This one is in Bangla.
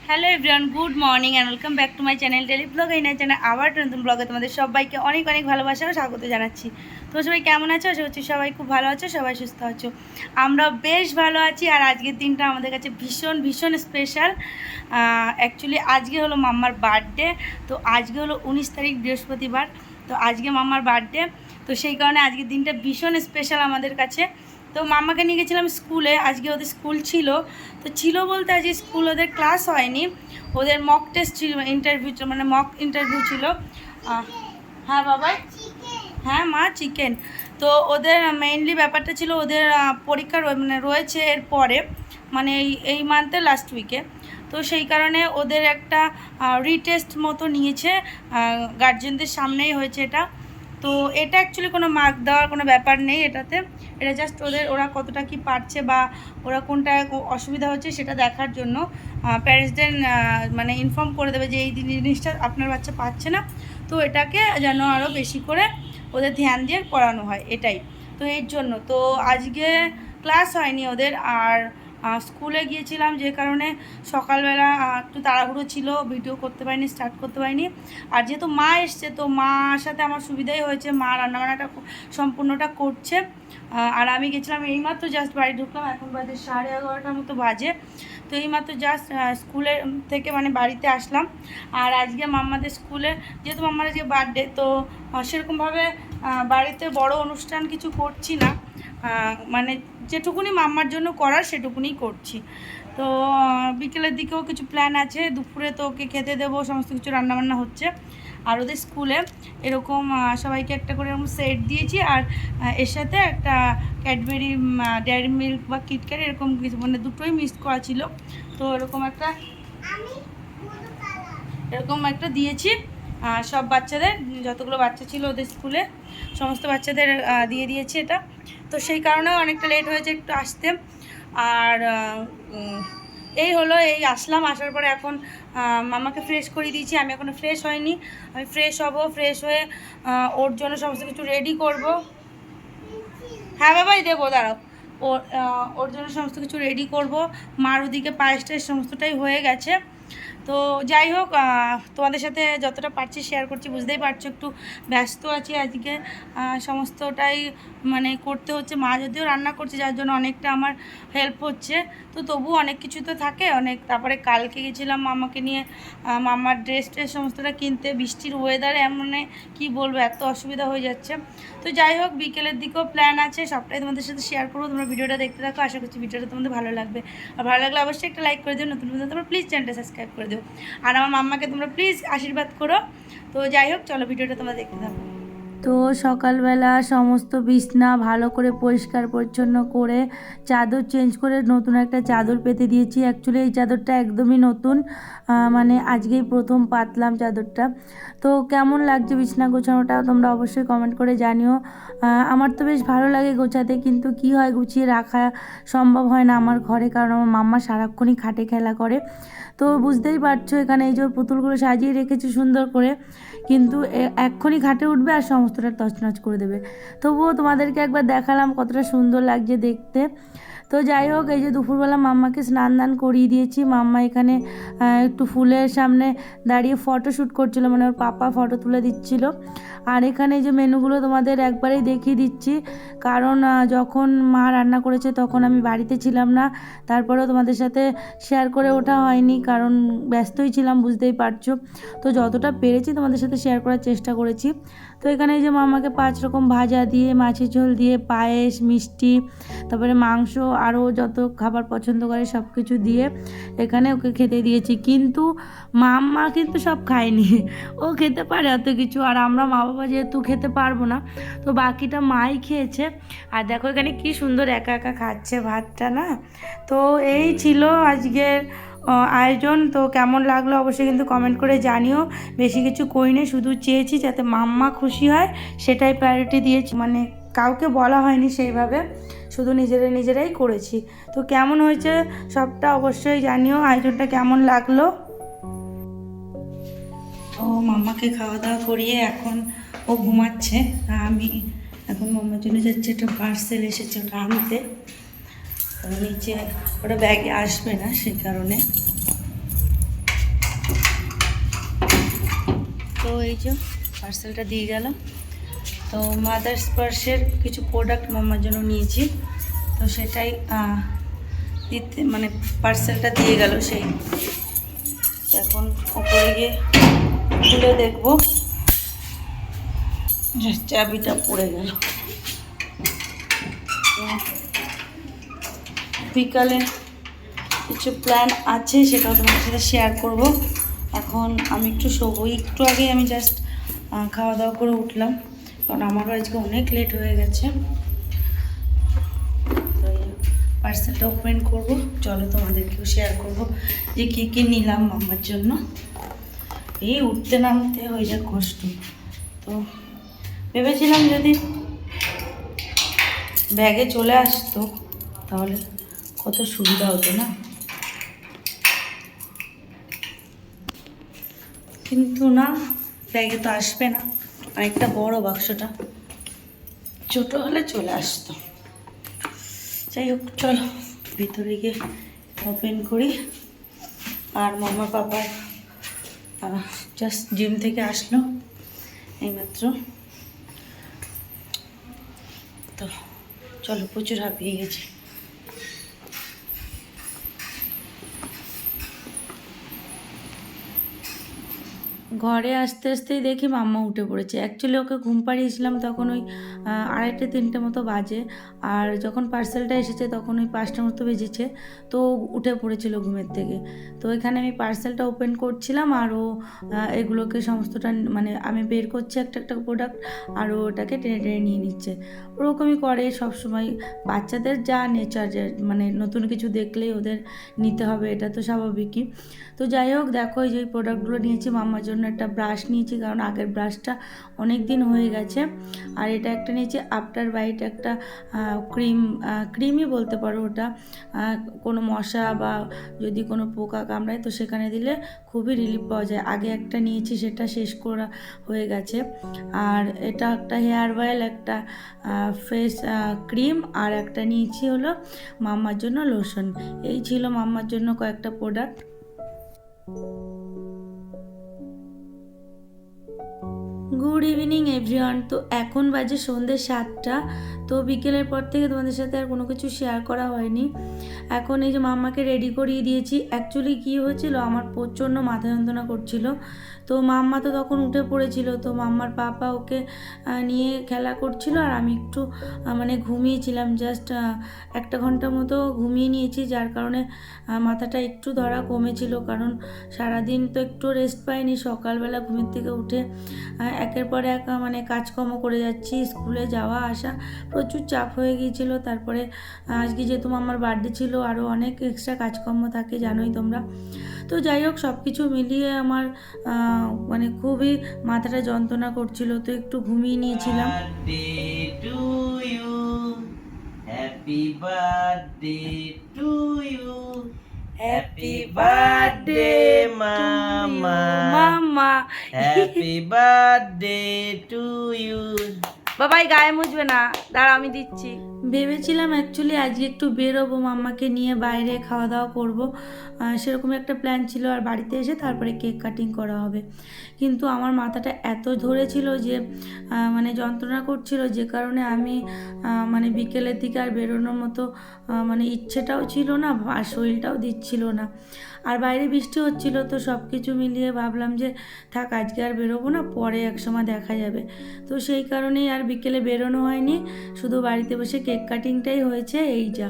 Hello everyone, good morning and welcome back to my channel daily blog. এই না চ্যানেল আবার নতুন ব্লগে তোমাদের সবাইকে অনেক অনেক ভালোবাসা ও স্বাগত জানাচ্ছি। তো সবাই কেমন আছো? আশা করছি সবাই খুব ভালো আছো, সবাই সুস্থ আছো। আমরা বেশ ভালো আছি। আর আজকের দিনটা আমাদের কাছে ভীষণ ভীষণ স্পেশাল। অ্যাকচুয়ালি আজকে হলো মাম্মার বার্থডে। তো আজকে হলো 19 তারিখ বৃহস্পতিবার। তো আজকে মাম্মার বার্থডে, তো সেই কারণে আজকের দিনটা ভীষণ স্পেশাল আমাদের কাছে। তো মাম্মাকে নিয়ে গেছিলাম স্কুলে, আজকে ওদের স্কুল ছিল। তো ছিল বলতে আজকে স্কুল ওদের ক্লাস হয়নি, ওদের মক টেস্ট ছিল, ইন্টারভিউ, মানে মক ইন্টারভিউ ছিল। হ্যাঁ বাবাই, হ্যাঁ মা চিকেন। তো ওদের মেইনলি ব্যাপারটা ছিল ওদের পরীক্ষা মানে রয়েছে এর পরে, মানে এই মান্থের লাস্ট উইকে। তো সেই কারণে ওদের একটা রিটেস্ট মতো নিয়েছে, গার্জেনদের সামনেই হয়েছে এটা। তো এটা অ্যাকচুয়ালি কোনো মার্ক দেওয়ার কোনো ব্যাপার নেই এটাতে। এটা জাস্ট ওরা কতটা কি পারছে বা ওরা কোনটা অসুবিধা হচ্ছে সেটা দেখার জন্য প্যারেন্টসদের মানে ইনফর্ম করে দেবে যে এই জিনিসটা আপনার বাচ্চা পাচ্ছে না, তো এটাকে যেন আরও বেশি করে ওদের ধ্যান দিয়ে পড়ানো হয়, এটাই। তো এর জন্য তো আজকে ক্লাস হয়নি ওদের। আর স্কুলে গিয়েছিলাম যে কারণে সকালবেলা একটু তাড়াহুড়ো ছিল, ভিডিও করতে পারিনি, স্টার্ট করতে পারিনি। আর যেহেতু মা এসছে, তো মার সাথে আমার সুবিধাই হয়েছে, মা রান্নাবান্নাটা সম্পূর্ণটা করছে। আর আমি গেছিলাম এইমাত্র, জাস্ট বাড়ি ঢুকলাম, এখন বাজে 11:30টার মতো বাজে। তো এইমাত্র জাস্ট স্কুলের থেকে মানে বাড়িতে আসলাম। আর আজকে মাম্মাদের স্কুলে, যেহেতু মাম্মার আজকে বার্থডে, তো সেরকমভাবে বাড়িতে বড় অনুষ্ঠান কিছু করছি না, মানে যেটুকুনি মাম্মার জন্য করার সেটুকুনি করছি। তো বিকেলের দিকেও কিছু প্ল্যান আছে, দুপুরে তো ওকে খেতে দেবো, সমস্ত কিছু রান্নাবান্না হচ্ছে। আর ওদের স্কুলে এরকম সবাইকে একটা করে এরকম সেট দিয়েছি। আর এর সাথে একটা ক্যাডবেরি, ডেয়ারি মিল্ক বা কিটক্যাট এরকম কিছু, মানে দুটোই মিক্স করা ছিল। তো এরকম একটা দিয়েছি সব বাচ্চাদের, যতগুলো বাচ্চা ছিল ওদের স্কুলে সমস্ত বাচ্চাদের দিয়ে দিয়েছি এটা। তো সেই কারণেও অনেকটা লেট হয়েছে একটু আসতে। আর এই হলো, এই আসলাম, আসার পরে এখন মামাকে ফ্রেশ করে দিয়েছি। আমি এখনও ফ্রেশ হয়নি, আমি ফ্রেশ হব, ফ্রেশ হয়ে ওর জন্য সমস্ত কিছু রেডি করব। হ্যাঁ বাবাই দেবো, দাঁড়াও। ওর জন্য সমস্ত কিছু রেডি করব। মার ওদিকে পায়েস টায়েস সমস্তটাই হয়ে গেছে। তো যাই হোক, তোমাদের সাথে যতটা পারছি শেয়ার করছি, বুঝতেই পারছো একটু ব্যস্ত আছি আজকে, সমস্তটাই মানে করতে হচ্ছে। মা যদিও রান্না করছে, যার জন্য অনেকটা আমার হেল্প হচ্ছে, তো তবু অনেক কিছু তো থাকে অনেক। তারপরে কালকে গেছিলাম মামাকে নিয়ে মামার ড্রেস ট্রেস সমস্তটা কিনতে, বৃষ্টির ওয়েদারে এমন কি বলবো, এত অসুবিধা হয়ে যাচ্ছে। তো যাই হোক, বিকেলের দিকেও প্ল্যান আছে, সবটাই তোমাদের সাথে শেয়ার করবো। তোমরা ভিডিওটা দেখতে থাকো, আশা করছি ভিডিওটা তোমাদের ভালো লাগবে। আর ভালো লাগলে অবশ্যই একটা লাইক করে দিও, নতুন নতুন তোমরা প্লিজ চ্যানেলটা সাবস্ক্রাইব করে দিও। আর আমার মাম্মাকে তোমরা প্লিজ আশীর্বাদ করো। তো যাই হোক, চলো ভিডিওটা তোমরা দেখতে থাকো। তো সকালবেলা সমস্ত বিছনা ভালো করে পরিষ্কার পরিচ্ছন্ন করে চাদর চেঞ্জ করে নতুন একটা চাদর পেতে দিয়েছি। অ্যাকচুয়ালি এই চাদরটা একদমই নতুন, মানে আজকেই প্রথম পাতলাম চাদরটা। তো কেমন লাগছে বিছনা গোছানোটা তোমরা অবশ্যই কমেন্ট করে জানিও। আমার তো বেশ ভালো লাগে গোছাতে, কিন্তু কি হয়, গুছিয়ে রাখা সম্ভব হয় না আমার ঘরে, কারণ আমার মাম্মা সারাক্ষণই খাটে খেলা করে। তো বুঝতেই পারছো, এখানে এই যে পুতুলগুলো সাজিয়ে রেখেছি সুন্দর করে, কিন্তু এক্ষুনি ঘাটে উঠবে আর সমস্তটা তছনছ করে দেবে। তবুও তোমাদেরকে একবার দেখালাম কতটা সুন্দর লাগছে দেখতে। তো যাই হোক, এই যে দুপুরবেলা মাম্মাকে স্নান দান করিয়ে দিয়েছি। মাম্মা এখানে একটু ফুলের সামনে দাঁড়িয়ে ফটো শ্যুট করছিল, মানে ওর পাপা ফটো তুলে দিচ্ছিল। আর এখানে যে মেনুগুলো তোমাদের একবারেই দেখিয়ে দিচ্ছি, কারণ যখন মা রান্না করেছে তখন আমি বাড়িতে ছিলাম না, তারপরেও তোমাদের সাথে শেয়ার করে ওঠা হয়নি, কারণ ব্যস্তই ছিলাম, বুঝতেই পারছো। তো যতটা পেরেছি তোমাদের সাথে শেয়ার করার চেষ্টা করেছি। তো এখানে এই যে মামাকে 5 রকম ভাজা দিয়ে, মাছের ঝোল দিয়ে, পায়েস, মিষ্টি, তারপরে মাংস, আরও যত খাবার পছন্দ করে সব কিছু দিয়ে এখানে ওকে খেতে দিয়েছি। কিন্তু মাম্মা কিন্তু সব খায়নি, ও খেতে পারে অত কিছু, আর আমরা মা বাবা যেহেতু খেতে পারবো না, তো বাকিটা মাই খেয়েছে। আর দেখো এখানে কি সুন্দর একা একা খাচ্ছে ভাতটা না। তো এই ছিল আজকের আয়োজন। তো কেমন লাগলো অবশ্যই কিন্তু কমেন্ট করে জানিও। বেশি কিছু করিনি, শুধু চেয়েছি যাতে মাম্মা খুশি হয়, সেটাই প্রায়োরিটি দিয়েছি, মানে কাউকে বলা হয়নি সেইভাবে, শুধু নিজেরাই করেছি। তো কেমন হয়েছে সবটা অবশ্যই জানিও, আয়োজনটা কেমন লাগলো। ও মাম্মাকে খাওয়া দাওয়া করিয়ে এখন ও ঘুমাচ্ছে। আমি এখন মাম্মার জন্য যাচ্ছি, একটা পার্সেল এসেছে ওটা আনতে। নিচে ওটা ব্যাগে আসবে না, সেই কারণে। এই যে পার্সেলটা দিয়ে গেল। তো মাদার স্পার্শের কিছু প্রোডাক্ট মাম্মার জন্য নিয়েছি, তো সেটাই দিতে মানে পার্সেলটা দিয়ে গেল। সেই এখন ওপরে গিয়ে খুলে দেখবো, চাবিটা পড়ে গেল। বিকালে কিছু প্ল্যান আছে, সেটাও তোমার সাথে শেয়ার করব। এখন আমি একটু শোবো, একটু আগে আমি জাস্ট খাওয়া দাওয়া করে উঠলাম, কারণ আমারও আজকে অনেক লেট হয়ে গেছে। তো পার্সেলটা ওপেন করব, চলো তোমাদেরকেও শেয়ার করব যে কী কী নিলাম মামার জন্য। এই উঠতে নামতে হয়ে যায় কষ্ট, তো ভেবেছিলাম যদি ব্যাগে চলে আসতো তাহলে কত সুবিধা হতো না, কিন্তু না, ব্যাগে তো আসবে না, অনেকটা বড় বাক্সটা, ছোটো হলে চলে আসতো। যাই হোক চলো ভিতরে গিয়ে ওপেন করি। আর মামা পাপা জাস্ট জিম থেকে আসলো এইমাত্র, তো চলো, প্রচুর হাঁপিয়ে গেছি। ঘরে আসতে আসতেই দেখি মাম্মা উঠে পড়েছে। অ্যাকচুয়ালি ওকে ঘুম পাড়িয়েছিলাম তখন ওই 2:30-3টে মতো বাজে, আর যখন পার্সেলটা এসেছে তখন ওই 5টা মতো বেজেছে। তো উঠে পড়েছিল ঘুমের থেকে। তো এখানে আমি পার্সেলটা ওপেন করছিলাম, আর ও এগুলোকে সমস্তটা মানে আমি বের করছি একটা একটা প্রোডাক্ট, আর ও ওটাকে টেনে টেনে নিয়ে নিচ্ছে। ওরকমই করে সবসময়, বাচ্চাদের যা নেচার, যে মানে নতুন কিছু দেখলেই ওদের নিতে হবে, এটা তো স্বাভাবিকই। তো যাই হোক দেখো, এই যে প্রোডাক্টগুলো নিয়েছি মাম্মার জন্য। একটা ব্রাশ নিয়েছি, কারণ আগের ব্রাশটা অনেক দিন হয়ে গেছে। আর এটা একটা নিয়েছি আফটার বাইট, একটা ক্রিমই বলতে পারো ওটা। কোনো মশা বা যদি কোনো পোকা কামড়ায় তো সেখানে দিলে খুবই রিলিফ পাওয়া যায়। আগে একটা নিয়েছি, সেটা শেষ করা হয়ে গেছে। আর এটা একটা হেয়ার অয়েল, একটা ফেস ক্রিম, আর একটা নিয়েছি হলো মাম্মার জন্য লোশন। এই ছিল মাম্মার জন্য কয়েকটা প্রোডাক্ট। Good evening everyone. তো এখন বাজে সন্ধ্যে 7টা। তো বিকেলের পর থেকে তোমাদের সাথে আর কোনো কিছু শেয়ার করা হয়নি। এখন এই যে মাম্মাকে রেডি করিয়ে দিয়েছি। অ্যাকচুয়ালি কী হয়েছিল, আমার প্রচণ্ড মাথা যন্ত্রণা করছিল। তো মাম্মা তো তখন উঠে পড়েছিল, তো মাম্মার পাপা ওকে নিয়ে খেলা করছিল, আর আমি একটু মানে ঘুমিয়েছিলাম। জাস্ট 1 ঘন্টা মতো ঘুমিয়ে নিয়েছি, যার কারণে মাথাটা একটু ধরা কমেছিল। কারণ সারাদিন তো একটু রেস্ট পাইনি। সকালবেলা ঘুমের থেকে উঠে একের পর এক মানে কাজকর্ম করে যাচ্ছি, স্কুলে যাওয়া আসা প্রচুর চাপ হয়ে গিয়েছিলো। তারপরে আজকে যেহেতু আমার বার্থডে ছিল, আরও অনেক এক্সট্রা কাজকর্ম থাকে জানোই তোমরা। তো যাই হোক সব কিছু মিলিয়ে আমার মানে খুবই মাথাটা যন্ত্রণা করছিল, তো একটু ঘুমিয়ে নিয়েছিলাম। Happy birthday to you, happy birthday মামা, মাম্মা, হ্যাপি বার্থডে টু ইউ। বাবাই গায়ে মুছবে না, দাঁড়া আমি দিচ্ছি। ভেবেছিলাম অ্যাকচুয়ালি আজকে একটু বেরোবো, মাম্মাকে নিয়ে বাইরে খাওয়া দাওয়া করবো, সেরকম একটা প্ল্যান ছিল। আর বাড়িতে এসে তারপরে কেক কাটিং করা হবে। কিন্তু আমার মাথাটা এত ধরেছিল যে মানে যন্ত্রণা করছিল, যে কারণে আমি মানে বিকেলের দিকে আর বেরোনোর মতো মানে ইচ্ছেটাও ছিল না, আর শরীরটাও দিচ্ছিল না। আর বাইরে বৃষ্টি হচ্ছিল, তো সব কিছু মিলিয়ে ভাবলাম যে থাক, আজকে আর বেরোবো না, পরে একসময় দেখা যাবে। তো সেই কারণেই আর বিকেলে বেরোনো হয়নি, শুধু বাড়িতে বসে কেক কাটিংটাই হয়েছে, এই যা।